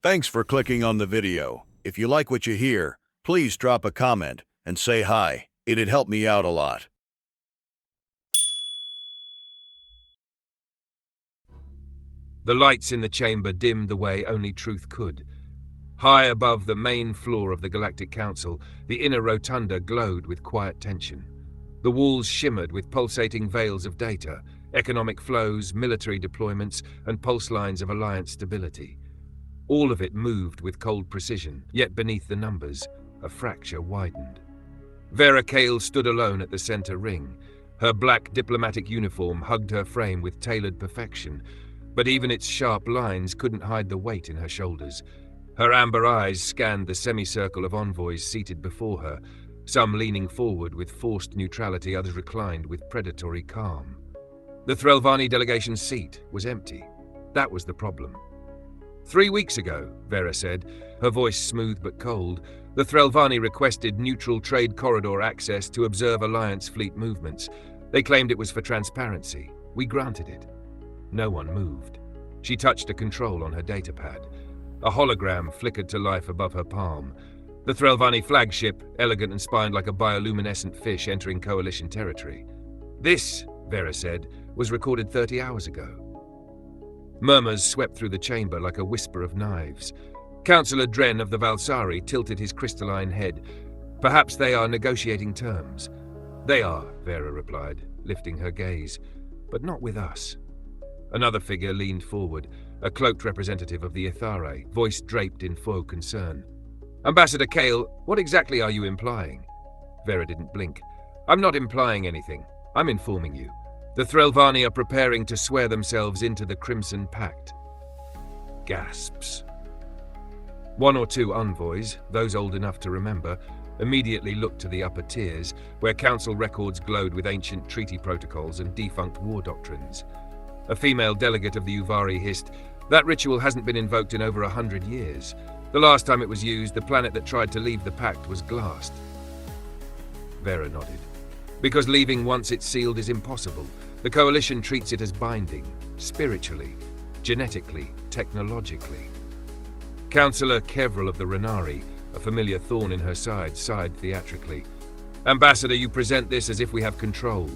Thanks for clicking on the video. If you like what you hear, please drop a comment and say hi. It'd help me out a lot. The lights in the chamber dimmed the way only truth could. High above the main floor of the Galactic Council, the inner rotunda glowed with quiet tension. The walls shimmered with pulsating veils of data, economic flows, military deployments, and pulse lines of Alliance stability. All of it moved with cold precision, yet beneath the numbers, a fracture widened. Vera Kael stood alone at the center ring. Her black diplomatic uniform hugged her frame with tailored perfection, but even its sharp lines couldn't hide the weight in her shoulders. Her amber eyes scanned the semicircle of envoys seated before her, some leaning forward with forced neutrality, others reclined with predatory calm. The Threlvani delegation's seat was empty. That was the problem. 3 weeks ago, Vera said, her voice smooth but cold, the Threlvani requested neutral trade corridor access to observe Alliance fleet movements. They claimed it was for transparency. We granted it. No one moved. She touched a control on her datapad. A hologram flickered to life above her palm. The Threlvani flagship, elegant and spined like a bioluminescent fish entering Coalition territory. This, Vera said, was recorded 30 hours ago. Murmurs swept through the chamber like a whisper of knives. Councillor Dren of the Valsari tilted his crystalline head. Perhaps they are negotiating terms. They are, Vera replied, lifting her gaze. But not with us. Another figure leaned forward, a cloaked representative of the Ithare, voice draped in faux concern. Ambassador Kael, what exactly are you implying? Vera didn't blink. I'm not implying anything. I'm informing you. The Threlvani are preparing to swear themselves into the Crimson Pact. Gasps. One or two envoys, those old enough to remember, immediately looked to the upper tiers, where council records glowed with ancient treaty protocols and defunct war doctrines. A female delegate of the Uvari hissed, "That ritual hasn't been invoked in over 100 years. The last time it was used, the planet that tried to leave the pact was glassed." Vera nodded. Because leaving once it's sealed is impossible. The Coalition treats it as binding, spiritually, genetically, technologically. Councillor Kevrel of the Renari, a familiar thorn in her side, sighed theatrically. Ambassador, you present this as if we have control.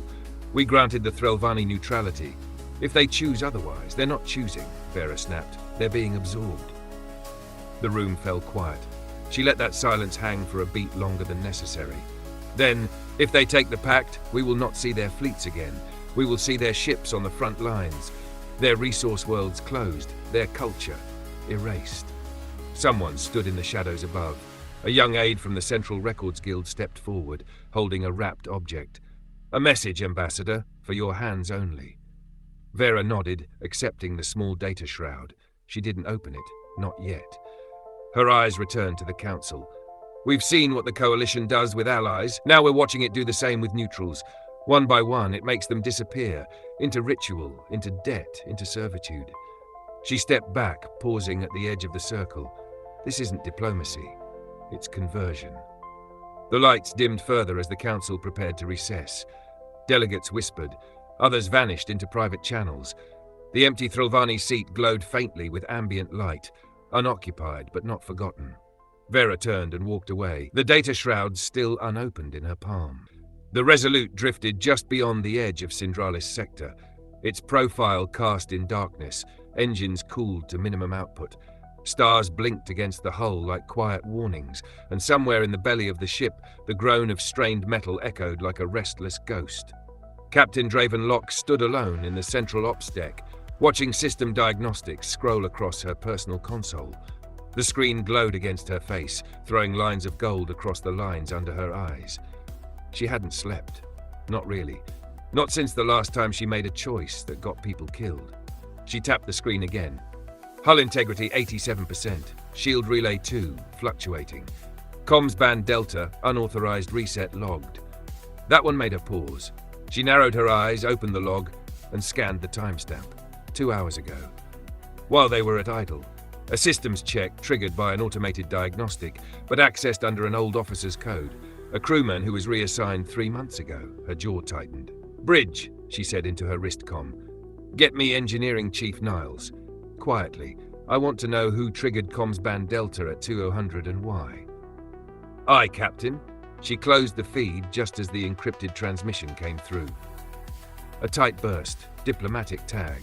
We granted the Threlvani neutrality. If they choose otherwise, they're not choosing, Vera snapped. They're being absorbed. The room fell quiet. She let that silence hang for a beat longer than necessary. Then, if they take the pact, we will not see their fleets again. We will see their ships on the front lines, their resource worlds closed, their culture erased. Someone stood in the shadows above. A young aide from the Central Records Guild stepped forward, holding a wrapped object. A message, Ambassador, for your hands only. Vera nodded, accepting the small data shroud. She didn't open it, not yet. Her eyes returned to the Council. We've seen what the Coalition does with allies. Now we're watching it do the same with neutrals. One by one, it makes them disappear, into ritual, into debt, into servitude. She stepped back, pausing at the edge of the circle. This isn't diplomacy. It's conversion. The lights dimmed further as the Council prepared to recess. Delegates whispered. Others vanished into private channels. The empty Threlvani seat glowed faintly with ambient light, unoccupied but not forgotten. Vera turned and walked away, the data shroud still unopened in her palm. The Resolute drifted just beyond the edge of Syndralis sector, its profile cast in darkness, engines cooled to minimum output. Stars blinked against the hull like quiet warnings, and somewhere in the belly of the ship, the groan of strained metal echoed like a restless ghost. Captain Draven Locke stood alone in the central ops deck, watching system diagnostics scroll across her personal console. The screen glowed against her face, throwing lines of gold across the lines under her eyes. She hadn't slept. Not really. Not since the last time she made a choice that got people killed. She tapped the screen again. Hull integrity 87%. Shield relay 2, fluctuating. Comms band Delta, unauthorized reset logged. That one made her pause. She narrowed her eyes, opened the log, and scanned the timestamp. 2 hours ago. While they were at idle. A systems check triggered by an automated diagnostic, but accessed under an old officer's code. A crewman who was reassigned 3 months ago. Her jaw tightened. Bridge, she said into her wrist comm. Get me Engineering Chief Niles. Quietly, I want to know who triggered comms band Delta at 2000 and why. Aye, Captain. She closed the feed just as the encrypted transmission came through. A tight burst, diplomatic tag.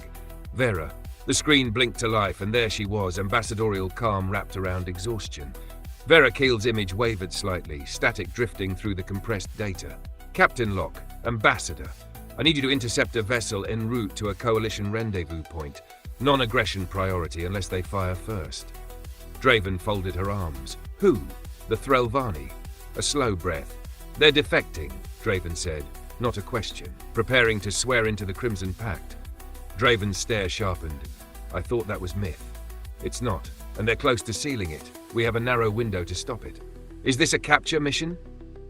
Vera. The screen blinked to life, and there she was, ambassadorial calm wrapped around exhaustion. Vera Kael's image wavered slightly, static drifting through the compressed data. Captain Locke, Ambassador. I need you to intercept a vessel en route to a Coalition rendezvous point. Non-aggression priority unless they fire first. Draven folded her arms. Who? The Threlvani. A slow breath. They're defecting, Draven said. Not a question. Preparing to swear into the Crimson Pact. Draven's stare sharpened. I thought that was myth. It's not, and they're close to sealing it. We have a narrow window to stop it. Is this a capture mission?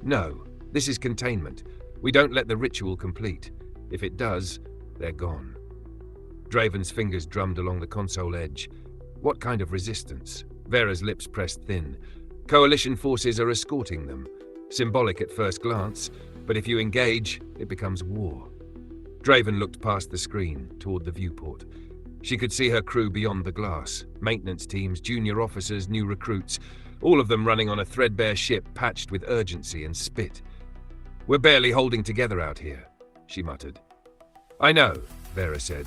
No, this is containment. We don't let the ritual complete. If it does, they're gone. Draven's fingers drummed along the console edge. What kind of resistance? Vera's lips pressed thin. Coalition forces are escorting them. Symbolic at first glance, but if you engage, it becomes war. Draven looked past the screen, toward the viewport. She could see her crew beyond the glass. Maintenance teams, junior officers, new recruits, all of them running on a threadbare ship patched with urgency and spit. We're barely holding together out here, she muttered. I know, Vera said.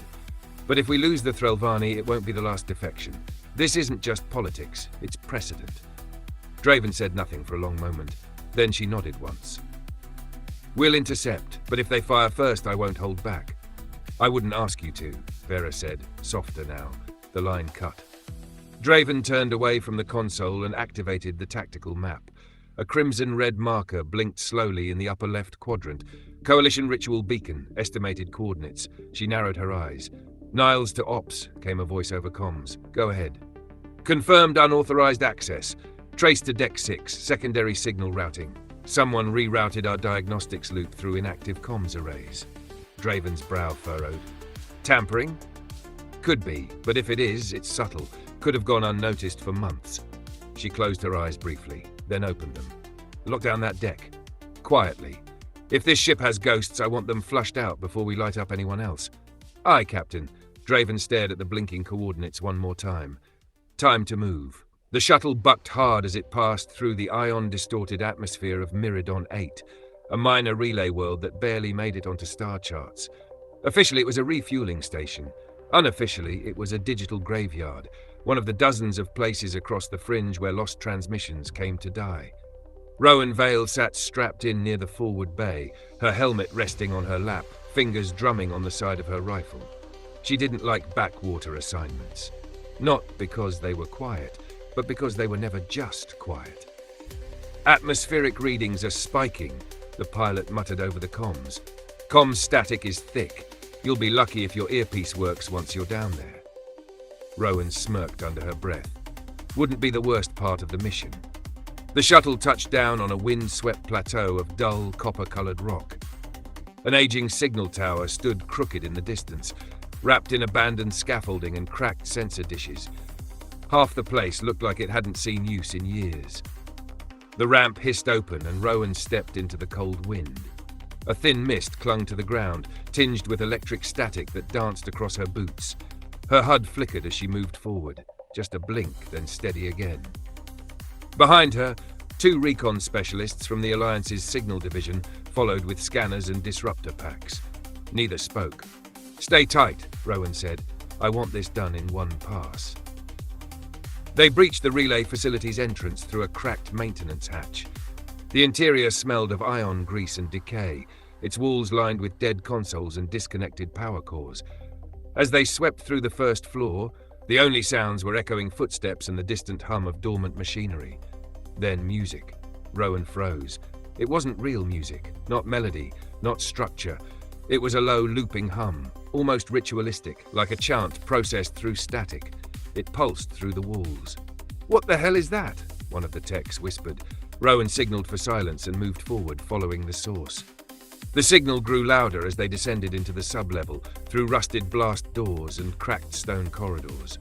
But if we lose the Threlvani, it won't be the last defection. This isn't just politics, it's precedent. Draven said nothing for a long moment. Then she nodded once. We'll intercept, but if they fire first, I won't hold back. I wouldn't ask you to, Vera said, softer now. The line cut. Draven turned away from the console and activated the tactical map. A crimson-red marker blinked slowly in the upper left quadrant. Coalition ritual beacon, estimated coordinates. She narrowed her eyes. Niles to Ops, came a voice over comms. Go ahead. Confirmed unauthorized access. Trace to Deck 6, secondary signal routing. Someone rerouted our diagnostics loop through inactive comms arrays. Draven's brow furrowed. Tampering? Could be, but if it is, it's subtle. Could have gone unnoticed for months. She closed her eyes briefly, then opened them. Lock down that deck. Quietly. If this ship has ghosts, I want them flushed out before we light up anyone else. Aye, Captain. Draven stared at the blinking coordinates one more time. Time to move. The shuttle bucked hard as it passed through the ion-distorted atmosphere of Miridon 8, a minor relay world that barely made it onto star charts. Officially, it was a refueling station. Unofficially, it was a digital graveyard, one of the dozens of places across the fringe where lost transmissions came to die. Rowan Vale sat strapped in near the forward bay, her helmet resting on her lap, fingers drumming on the side of her rifle. She didn't like backwater assignments. Not because they were quiet, but because they were never just quiet. Atmospheric readings are spiking, the pilot muttered over the comms. Comms static is thick. You'll be lucky if your earpiece works once you're down there. Rowan smirked under her breath. Wouldn't be the worst part of the mission. The shuttle touched down on a wind-swept plateau of dull, copper-colored rock. An aging signal tower stood crooked in the distance, wrapped in abandoned scaffolding and cracked sensor dishes. Half the place looked like it hadn't seen use in years. The ramp hissed open and Rowan stepped into the cold wind. A thin mist clung to the ground, tinged with electric static that danced across her boots. Her HUD flickered as she moved forward, just a blink, then steady again. Behind her, 2 recon specialists from the Alliance's signal division followed with scanners and disruptor packs. Neither spoke. Stay tight, Rowan said. I want this done in one pass. They breached the relay facility's entrance through a cracked maintenance hatch. The interior smelled of ion grease and decay, its walls lined with dead consoles and disconnected power cores. As they swept through the first floor, the only sounds were echoing footsteps and the distant hum of dormant machinery. Then music. Rowan froze. It wasn't real music, not melody, not structure. It was a low looping hum, almost ritualistic, like a chant processed through static. It pulsed through the walls. What the hell is that? One of the techs whispered. Rowan signaled for silence and moved forward, following the source. The signal grew louder as they descended into the sub-level, through rusted blast doors and cracked stone corridors.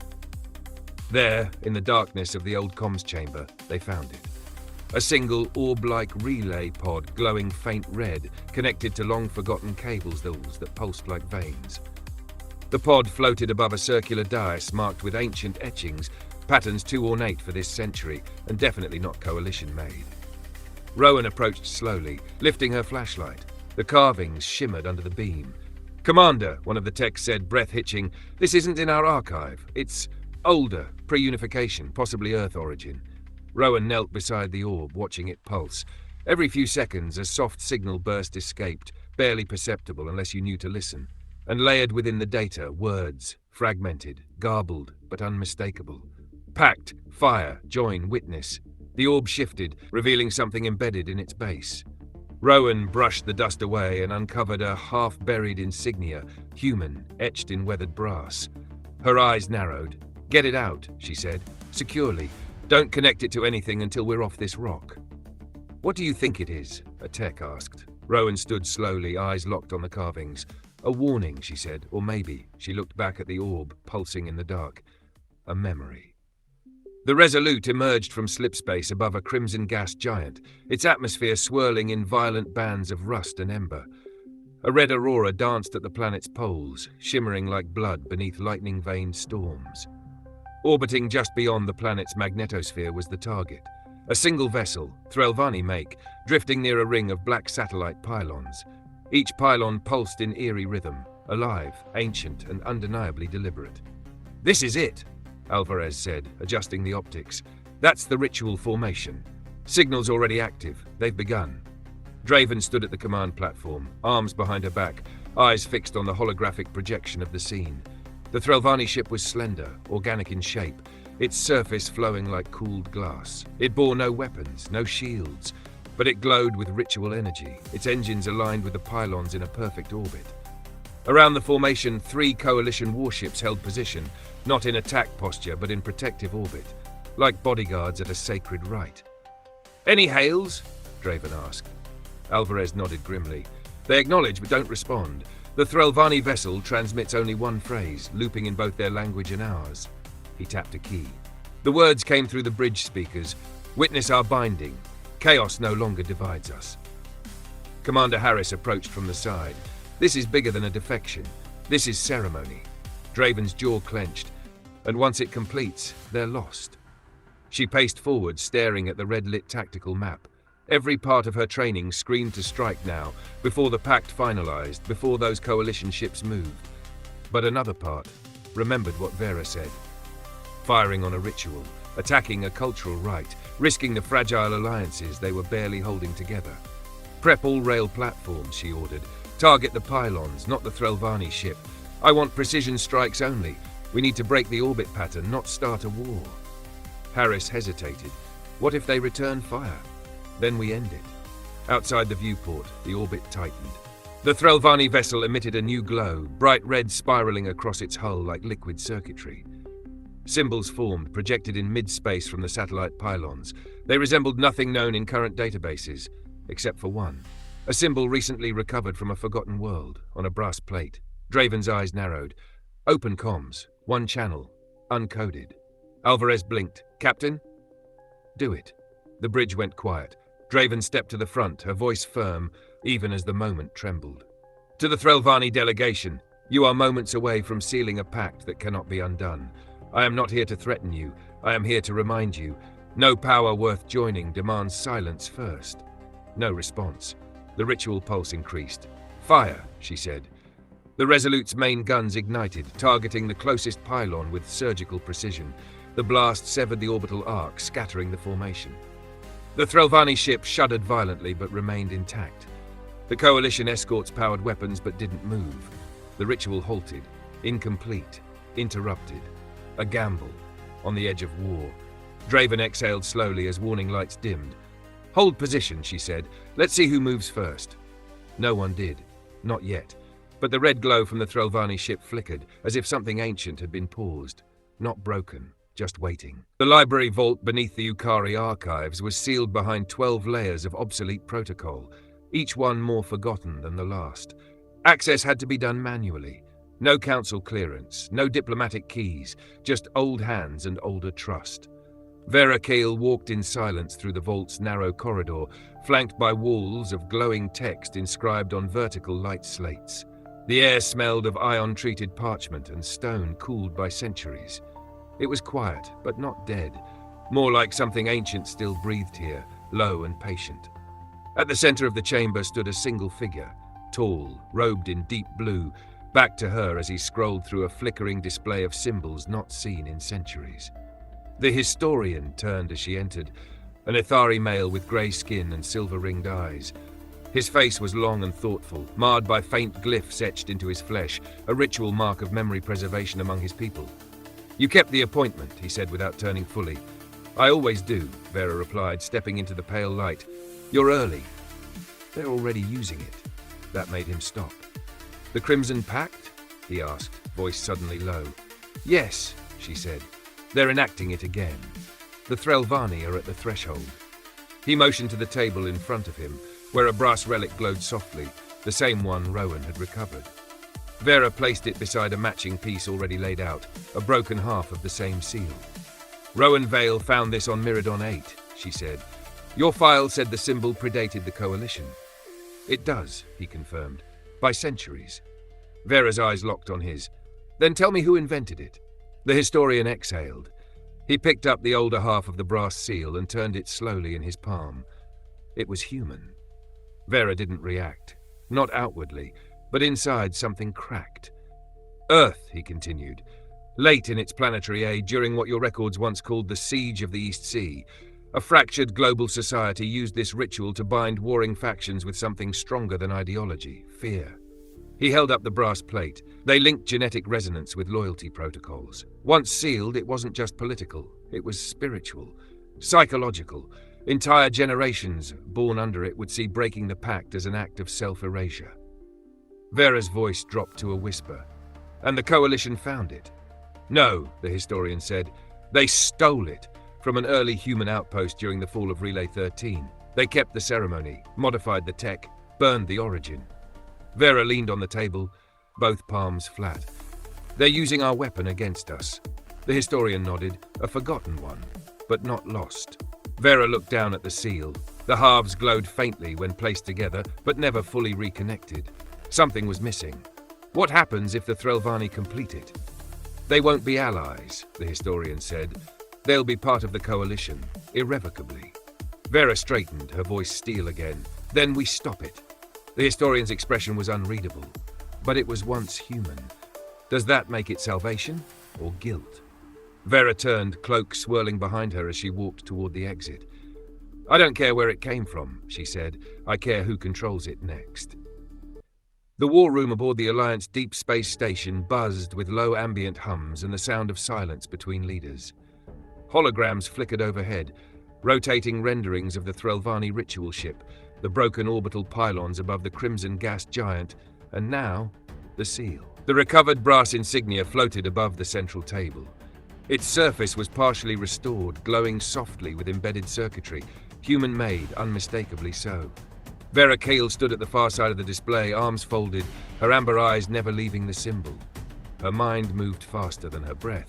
There, in the darkness of the old comms chamber, they found it. A single orb-like relay pod glowing faint red, connected to long-forgotten cables that pulsed like veins. The pod floated above a circular dais marked with ancient etchings, patterns too ornate for this century, and definitely not Coalition-made. Rowan approached slowly, lifting her flashlight. The carvings shimmered under the beam. "Commander," one of the techs said, breath hitching, "this isn't in our archive. It's older, pre-unification, possibly Earth origin." Rowan knelt beside the orb, watching it pulse. Every few seconds, a soft signal burst escaped, barely perceptible unless you knew to listen. And layered within the data, words, fragmented, garbled, but unmistakable. Pact, fire, join, witness. The orb shifted, revealing something embedded in its base. Rowan brushed the dust away and uncovered a half-buried insignia, human, etched in weathered brass. Her eyes narrowed. "Get it out," she said, "securely. Don't connect it to anything until we're off this rock." "What do you think it is?" a tech asked. Rowan stood slowly, eyes locked on the carvings. "A warning," she said, or maybe, she looked back at the orb, pulsing in the dark. A memory. The Resolute emerged from slipspace above a crimson gas giant, its atmosphere swirling in violent bands of rust and ember. A red aurora danced at the planet's poles, shimmering like blood beneath lightning-veined storms. Orbiting just beyond the planet's magnetosphere was the target. A single vessel, Threlvani make, drifting near a ring of black satellite pylons. Each pylon pulsed in eerie rhythm, alive, ancient, and undeniably deliberate. "This is it," Alvarez said, adjusting the optics. "That's the ritual formation. Signals already active. They've begun." Draven stood at the command platform, arms behind her back, eyes fixed on the holographic projection of the scene. The Threlvani ship was slender, organic in shape, its surface flowing like cooled glass. It bore no weapons, no shields, but it glowed with ritual energy, its engines aligned with the pylons in a perfect orbit. Around the formation, 3 Coalition warships held position, not in attack posture but in protective orbit, like bodyguards at a sacred rite. "Any hails?" Draven asked. Alvarez nodded grimly. "They acknowledge but don't respond. The Threlvani vessel transmits only one phrase, looping in both their language and ours." He tapped a key. The words came through the bridge speakers. "Witness our binding. Chaos no longer divides us." Commander Harris approached from the side. "This is bigger than a defection. This is ceremony." Draven's jaw clenched, and once it completes, they're lost. She paced forward, staring at the red-lit tactical map. Every part of her training screamed to strike now, before the pact finalized, before those Coalition ships moved. But another part remembered what Vera said. Firing on a ritual, attacking a cultural rite, risking the fragile alliances they were barely holding together. "Prep all rail platforms," she ordered. "Target the pylons, not the Threlvani ship. I want precision strikes only. We need to break the orbit pattern, not start a war." Harris hesitated. "What if they return fire? Then we end it." Outside the viewport, the orbit tightened. The Threlvani vessel emitted a new glow, bright red spiraling across its hull like liquid circuitry. Symbols formed, projected in mid-space from the satellite pylons. They resembled nothing known in current databases, except for one. A symbol recently recovered from a forgotten world, on a brass plate. Draven's eyes narrowed. "Open comms. One channel. Uncoded." Alvarez blinked. "Captain?" "Do it." The bridge went quiet. Draven stepped to the front, her voice firm, even as the moment trembled. "To the Threlvani delegation, you are moments away from sealing a pact that cannot be undone. I am not here to threaten you. I am here to remind you. No power worth joining demands silence first." No response. The ritual pulse increased. "Fire," she said. The Resolute's main guns ignited, targeting the closest pylon with surgical precision. The blast severed the orbital arc, scattering the formation. The Threlvani ship shuddered violently but remained intact. The Coalition escorts powered weapons but didn't move. The ritual halted, incomplete, interrupted. A gamble, on the edge of war. Draven exhaled slowly as warning lights dimmed. "Hold position," she said. "Let's see who moves first." No one did. Not yet. But the red glow from the Threlvani ship flickered, as if something ancient had been paused. Not broken, just waiting. The library vault beneath the Ukari archives was sealed behind 12 layers of obsolete protocol, each one more forgotten than the last. Access had to be done manually. No council clearance, no diplomatic keys, just old hands and older trust. Vera Kael walked in silence through the vault's narrow corridor, flanked by walls of glowing text inscribed on vertical light slates. The air smelled of ion-treated parchment and stone cooled by centuries. It was quiet, but not dead. More like something ancient still breathed here, low and patient. At the center of the chamber stood a single figure, tall, robed in deep blue, back to her as he scrolled through a flickering display of symbols not seen in centuries. The historian turned as she entered, an Ithari male with grey skin and silver-ringed eyes. His face was long and thoughtful, marred by faint glyphs etched into his flesh, a ritual mark of memory preservation among his people. "You kept the appointment," he said without turning fully. "I always do," Vera replied, stepping into the pale light. "You're early." "They're already using it." That made him stop. "The Crimson Pact?" he asked, voice suddenly low. "Yes," she said. "They're enacting it again. The Threlvani are at the threshold." He motioned to the table in front of him, where a brass relic glowed softly, the same one Rowan had recovered. Vera placed it beside a matching piece already laid out, a broken half of the same seal. "Rowan Vale found this on Miradon 8, she said. "Your file said the symbol predated the Coalition." "It does," he confirmed, "by centuries." Vera's eyes locked on his. "Then tell me who invented it." The historian exhaled. He picked up the older half of the brass seal and turned it slowly in his palm. It was human. Vera didn't react, not outwardly, but inside something cracked. "Earth," he continued, "late in its planetary age, during what your records once called the Siege of the East Sea, a fractured global society used this ritual to bind warring factions with something stronger than ideology, fear." He held up the brass plate. They linked genetic resonance with loyalty protocols. Once sealed, it wasn't just political, it was spiritual, psychological. Entire generations born under it would see breaking the pact as an act of self-erasure. Vera's voice dropped to a whisper. "And the Coalition found it?" "No," the historian said. "They stole it from an early human outpost during the fall of Relay 13. They kept the ceremony, modified the tech, burned the origin." Vera leaned on the table, both palms flat. "They're using our weapon against us." The historian nodded, a forgotten one, but not lost. Vera looked down at the seal. The halves glowed faintly when placed together, but never fully reconnected. Something was missing. What happens if the Threlvani complete it? "They won't be allies," the historian said. "They'll be part of the Coalition, irrevocably." Vera straightened, her voice steel again. "Then we stop it." The historian's expression was unreadable, but it was once human. Does that make it salvation or guilt? Vera turned, cloak swirling behind her as she walked toward the exit. "I don't care where it came from," she said. "I care who controls it next." The war room aboard the Alliance Deep Space Station buzzed with low ambient hums and the sound of silence between leaders. Holograms flickered overhead, rotating renderings of the Threlvani ritual ship, the broken orbital pylons above the crimson gas giant, and now, the seal. The recovered brass insignia floated above the central table. Its surface was partially restored, glowing softly with embedded circuitry, human-made, unmistakably so. Vera Kael stood at the far side of the display, arms folded, her amber eyes never leaving the symbol. Her mind moved faster than her breath.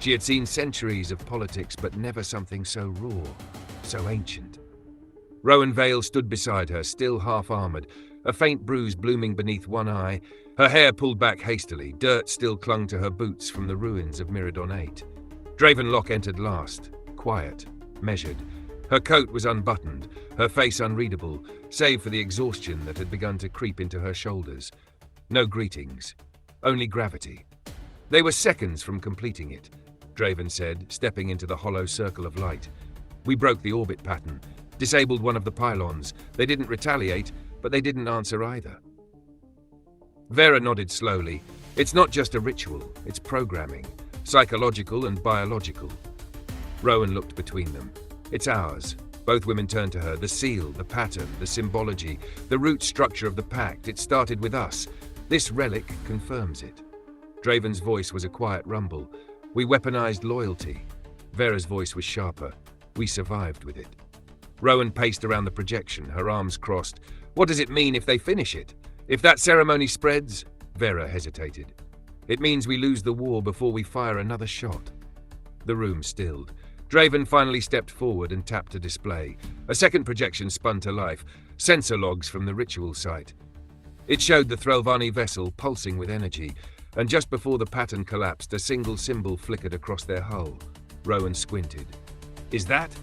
She had seen centuries of politics, but never something so raw, so ancient. Rowan Vale stood beside her, still half-armored, a faint bruise blooming beneath one eye, her hair pulled back hastily, dirt still clung to her boots from the ruins of Miradon 8. Draven Locke entered last, quiet, measured. Her coat was unbuttoned, her face unreadable, save for the exhaustion that had begun to creep into her shoulders. No greetings, only gravity. "They were seconds from completing it," Draven said, stepping into the hollow circle of light. "We broke the orbit pattern, disabled one of the pylons. They didn't retaliate, but they didn't answer either." Vera nodded slowly. "It's not just a ritual, it's programming, psychological and biological." Rowan looked between them. "It's ours." Both women turned to her. "The seal, the pattern, the symbology, the root structure of the pact. It started with us. This relic confirms it." Draven's voice was a quiet rumble. "We weaponized loyalty." Vera's voice was sharper. "We survived with it." Rowan paced around the projection, her arms crossed. "What does it mean if they finish it? If that ceremony spreads?" Vera hesitated. "It means we lose the war before we fire another shot." The room stilled. Draven finally stepped forward and tapped a display. A second projection spun to life, sensor logs from the ritual site. It showed the Threlvani vessel pulsing with energy, and just before the pattern collapsed, a single symbol flickered across their hull. Rowan squinted. "Is that?"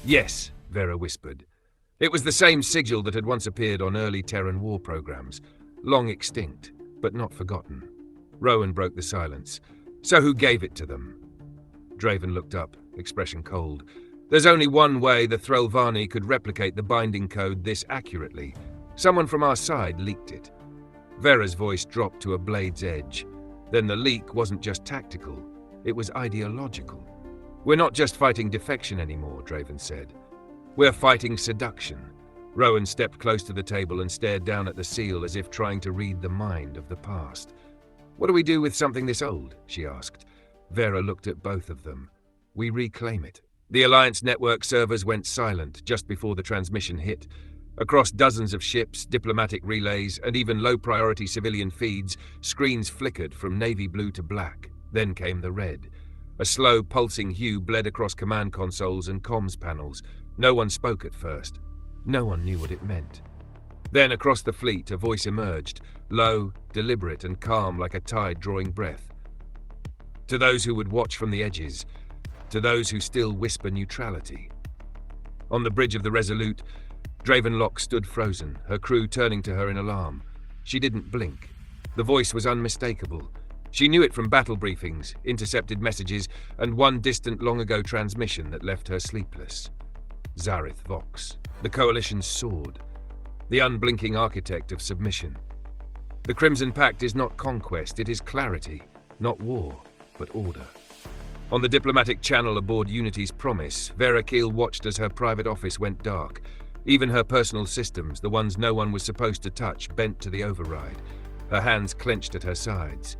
"Yes," Vera whispered. It was the same sigil that had once appeared on early Terran war programs, long extinct, but not forgotten. Rowan broke the silence. "So who gave it to them?" Draven looked up, expression cold. "There's only one way the Threlvani could replicate the binding code this accurately. Someone from our side leaked it." Vera's voice dropped to a blade's edge. Then the leak wasn't just tactical, it was ideological. "We're not just fighting defection anymore," Draven said. "We're fighting seduction." Rowan stepped close to the table and stared down at the seal as if trying to read the mind of the past. "What do we do with something this old?" she asked. Vera looked at both of them. "We reclaim it." The Alliance network servers went silent just before the transmission hit. Across dozens of ships, diplomatic relays, and even low-priority civilian feeds, screens flickered from navy blue to black. Then came the red. A slow, pulsing hue bled across command consoles and comms panels. No one spoke at first. No one knew what it meant. Then across the fleet, a voice emerged, low, deliberate, and calm like a tide drawing breath. "To those who would watch from the edges, to those who still whisper neutrality." On the bridge of the Resolute, Draven Locke stood frozen, her crew turning to her in alarm. She didn't blink. The voice was unmistakable. She knew it from battle briefings, intercepted messages, and one distant long-ago transmission that left her sleepless. Zareth Vox, the Coalition's sword, the unblinking architect of submission. The Crimson Pact is not conquest, it is clarity, not war, but order. On the diplomatic channel aboard Unity's Promise, Vera Kael watched as her private office went dark. Even her personal systems, the ones no one was supposed to touch, bent to the override. Her hands clenched at her sides.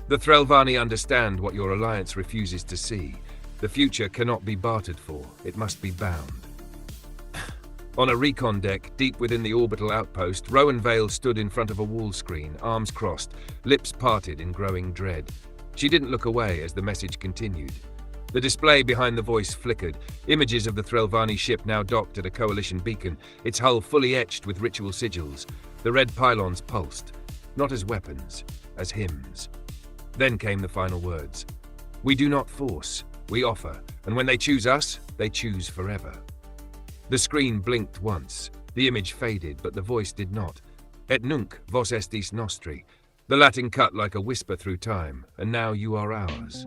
"The Threlvani understand what your alliance refuses to see. The future cannot be bartered for, it must be bound." On a recon deck, deep within the orbital outpost, Rowan Vale stood in front of a wall screen, arms crossed, lips parted in growing dread. She didn't look away as the message continued. The display behind the voice flickered, images of the Threlvani ship now docked at a Coalition beacon, its hull fully etched with ritual sigils. The red pylons pulsed, not as weapons, as hymns. Then came the final words. "We do not force, we offer, and when they choose us, they choose forever." The screen blinked once. The image faded, but the voice did not. "Et nunc vos estis nostri." The Latin cut like a whisper through time, "and now you are ours."